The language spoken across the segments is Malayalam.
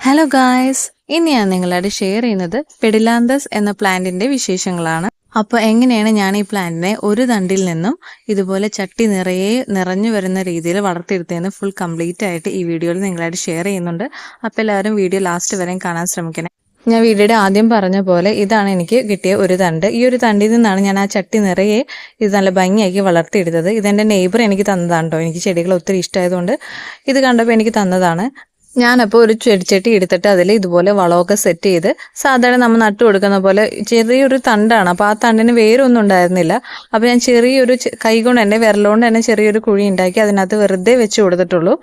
ഹലോ ഗായ്സ്, ഇനി ഞാൻ നിങ്ങളോട് ഷെയർ ചെയ്യുന്നത് പെഡിലാന്തസ് എന്ന പ്ലാന്റിന്റെ വിശേഷങ്ങളാണ്. അപ്പോൾ എങ്ങനെയാണ് ഞാൻ ഈ പ്ലാന്റിനെ ഒരു തണ്ടിൽ നിന്നും ഇതുപോലെ ചട്ടി നിറയെ നിറഞ്ഞു വരുന്ന രീതിയിൽ വളർത്തിയെടുത്തതെന്ന് ഫുൾ കംപ്ലീറ്റ് ആയിട്ട് ഈ വീഡിയോയിൽ നിങ്ങളായിട്ട് ഷെയർ ചെയ്യുന്നുണ്ട്. അപ്പോൾ എല്ലാവരും വീഡിയോ ലാസ്റ്റ് വരെയും കാണാൻ ശ്രമിക്കണേ. ഞാൻ വീഡിയോയുടെ ആദ്യം പറഞ്ഞ പോലെ ഇതാണ് എനിക്ക് കിട്ടിയ ഒരു തണ്ട്. ഈ ഒരു തണ്ടിൽ നിന്നാണ് ഞാൻ ആ ചട്ടി നിറയെ ഇത് നല്ല ഭംഗിയാക്കി വളർത്തിയെടുത്തത്. ഇതെൻ്റെ നെയ്ബർ എനിക്ക് തന്നതാണ് കേട്ടോ. എനിക്ക് ചെടികൾ ഒത്തിരി ഇഷ്ടമായതുകൊണ്ട് ഇത് കണ്ടപ്പോൾ എനിക്ക് തന്നതാണ്. ഞാനപ്പോൾ ഒരു ചെടിച്ചട്ടി എടുത്തിട്ട് അതിൽ ഇതുപോലെ വളമൊക്കെ സെറ്റ് ചെയ്ത് സാധാരണ നമ്മൾ നട്ടു കൊടുക്കുന്ന പോലെ ചെറിയൊരു തണ്ടാണ്. അപ്പോൾ ആ തണ്ടിന് വേരൊന്നും ഉണ്ടായിരുന്നില്ല. അപ്പോൾ ഞാൻ ചെറിയൊരു കൈ കൊണ്ട് തന്നെ വിരലുകൊണ്ട് തന്നെ ചെറിയൊരു കുഴി ഉണ്ടാക്കി അതിനകത്ത് വെറുതെ വെച്ച് കൊടുത്തിട്ടുള്ളൂ.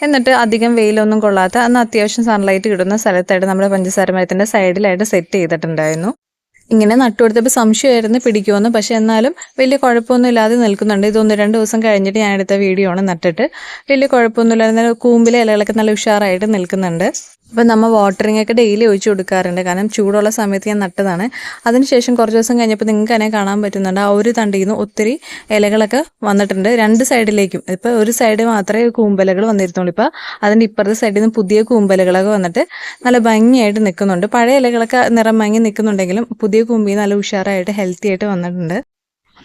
എന്നിട്ട് അധികം വെയിലൊന്നും കൊള്ളാത്ത അന്ന് അത്യാവശ്യം സൺലൈറ്റ് കിട്ടുന്ന സ്ഥലത്തായിട്ട് നമ്മുടെ പഞ്ചസാര മരത്തിൻ്റെ സൈഡിലായിട്ട് സെറ്റ് ചെയ്തിട്ടുണ്ടായിരുന്നു. ഇങ്ങനെ നട്ടുകൊടുത്തപ്പോൾ സംശയമായിരുന്നു പിടിക്കുമെന്ന്. പക്ഷെ എന്നാലും വലിയ കുഴപ്പമൊന്നും ഇല്ലാതെ നിൽക്കുന്നുണ്ട്. ഇത് 1-2 ദിവസം കഴിഞ്ഞിട്ട് ഞാൻ എടുത്ത വീഡിയോ ആണ്. നട്ടിട്ട് വലിയ കുഴപ്പമൊന്നുമില്ലാതെ കൂമ്പിലെ ഇലകളൊക്കെ നല്ല ഉഷാറായിട്ട് നിൽക്കുന്നുണ്ട്. അപ്പം നമ്മൾ വാട്ടറിംഗ് ഒക്കെ ഡെയിലി ഒഴിച്ചു കൊടുക്കാറുണ്ട്. കാരണം ചൂടുള്ള സമയത്ത് ഞാൻ നട്ടതാണ്. അതിനുശേഷം കുറച്ച് ദിവസം കഴിഞ്ഞപ്പോൾ നിങ്ങൾക്ക് തന്നെ കാണാൻ പറ്റുന്നുണ്ട് ആ ഒരു തണ്ടിൽ നിന്ന് ഒത്തിരി ഇലകളൊക്കെ വന്നിട്ടുണ്ട്. 2 സൈഡിലേക്കും. ഇപ്പോൾ ഒരു സൈഡ് മാത്രമേ കൂമ്പലകൾ വന്നിരുന്നുള്ളൂ. ഇപ്പോൾ അതിൻ്റെ ഇപ്പുറത്തെ സൈഡിൽ നിന്ന് പുതിയ കൂമ്പലകളൊക്കെ വന്നിട്ട് നല്ല ഭംഗിയായിട്ട് നിൽക്കുന്നുണ്ട്. പഴയ ഇലകളൊക്കെ നിറം ഭംഗി നിൽക്കുന്നുണ്ടെങ്കിലും പുതിയ കൂമ്പി നല്ല ഉഷാറായിട്ട് ഹെൽത്തി ആയിട്ട് വന്നിട്ടുണ്ട്.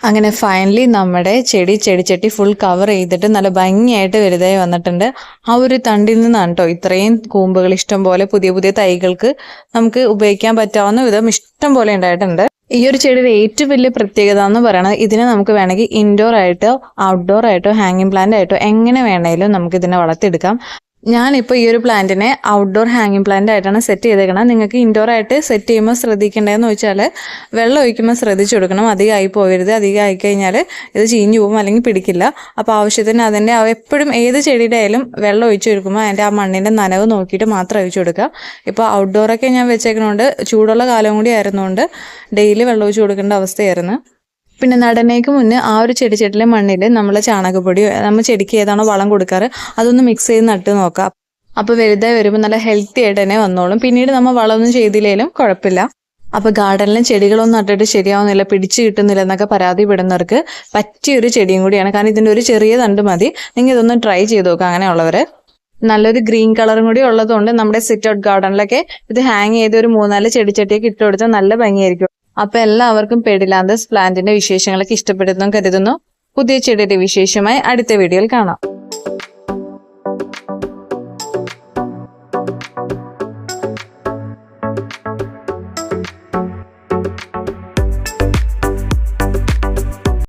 അങ്ങനെ ഫൈനലി നമ്മുടെ ചെടിച്ചട്ടി ഫുൾ കവർ ചെയ്തിട്ട് നല്ല ഭംഗിയായിട്ട് വലുതായി വന്നിട്ടുണ്ട്. ആ ഒരു തണ്ടിൽ നിന്നാണ് കേട്ടോ ഇത്രയും കൂമ്പുകൾ ഇഷ്ടം പോലെ പുതിയ പുതിയ തൈകൾക്ക് നമുക്ക് ഉപയോഗിക്കാൻ പറ്റാവുന്ന വിധം ഇഷ്ടം പോലെ ഉണ്ടായിട്ടുണ്ട്. ഈ ഒരു ചെടിയുടെ ഏറ്റവും വലിയ പ്രത്യേകത എന്ന് പറയുന്നത് ഇതിനെ നമുക്ക് വേണമെങ്കിൽ ഇൻഡോർ ആയിട്ടോ ഔട്ട്ഡോർ ആയിട്ടോ ഹാങ്ങിങ് പ്ലാന്റ് ആയിട്ടോ എങ്ങനെ വേണമെങ്കിലും നമുക്ക് ഇതിനെ വളർത്തിയെടുക്കാം. ഞാനിപ്പോൾ ഈ ഒരു പ്ലാന്റിനെ ഔട്ട്ഡോർ ഹാങ്ങിങ് പ്ലാന്റ് ആയിട്ടാണ് സെറ്റ് ചെയ്തേക്കണം. നിങ്ങൾക്ക് ഇൻഡോർ ആയിട്ട് സെറ്റ് ചെയ്യുമ്പോൾ ശ്രദ്ധിക്കേണ്ടതെന്ന് വെച്ചാൽ വെള്ളം ഒഴിക്കുമ്പോൾ ശ്രദ്ധിച്ചു കൊടുക്കണം. അധികം ആയി പോകരുത്. അധികം ആയിക്കഴിഞ്ഞാൽ ഇത് ചീഞ്ഞു പോകും, അല്ലെങ്കിൽ പിടിക്കില്ല. അപ്പോൾ ആവശ്യത്തിന് അതിൻ്റെ എപ്പോഴും ഏത് ചെടിയുടെ ആയാലും വെള്ളം ഒഴിച്ചു കൊടുക്കുമ്പോൾ അതിൻ്റെ ആ മണ്ണിൻ്റെ നനവ് നോക്കിയിട്ട് മാത്രം ഒഴിച്ചു കൊടുക്കുക. ഇപ്പോൾ ഔട്ട്ഡോറൊക്കെ ഞാൻ വെച്ചേക്കണോണ്ട് ചൂടുള്ള കാലം കൂടി ആയിരുന്നുകൊണ്ട് ഡെയിലി വെള്ളം ഒഴിച്ചു കൊടുക്കേണ്ട അവസ്ഥയായിരുന്നു. പിന്നെ നടനേക്ക് മുന്നേ ആ ഒരു ചെടിച്ചട്ടിലെ മണ്ണിൽ നമ്മൾ ചാണകപ്പൊടിയോ നമ്മൾ ചെടിക്ക് ഏതാണോ വളം കൊടുക്കാറ് അതൊന്ന് മിക്സ് ചെയ്ത് നട്ട് നോക്കാം. അപ്പോൾ വലുതായി വരുമ്പോൾ നല്ല ഹെൽത്തി ആയിട്ട് തന്നെ വന്നോളും. പിന്നീട് നമ്മൾ വളമൊന്നും ചെയ്തില്ലെങ്കിലും കുഴപ്പമില്ല. അപ്പോൾ ഗാർഡനിലും ചെടികളൊന്നും നട്ടിട്ട് ശരിയാവുന്നില്ല, പിടിച്ച് കിട്ടുന്നില്ല എന്നൊക്കെ പരാതിപ്പെടുന്നവർക്ക് പറ്റിയൊരു ചെടിയും കൂടിയാണ്. കാരണം ഇതിൻ്റെ ഒരു ചെറിയ തണ്ട് മതി. നിങ്ങൾ ഇതൊന്ന് ട്രൈ ചെയ്ത് നോക്കുക. അങ്ങനെയുള്ളവർ നല്ലൊരു ഗ്രീൻ കളറും കൂടി ഉള്ളതുകൊണ്ട് നമ്മുടെ സിറ്റ് ഔട്ട് ഗാർഡനിലൊക്കെ ഇത് ഹാങ് ചെയ്ത് ഒരു 3-4 ചെടിച്ചട്ടിയൊക്കെ ഇട്ട് കൊടുത്താൽ നല്ല ഭംഗിയായിരിക്കും. അപ്പൊ എല്ലാവർക്കും പെഡിലാന്തസ് പ്ലാന്റിന്റെ വിശേഷങ്ങളൊക്കെ ഇഷ്ടപ്പെടുന്നു കരുതുന്നു. പുതിയ ചെടിയുടെ വിശേഷമായി അടുത്ത വീഡിയോയിൽ കാണാം.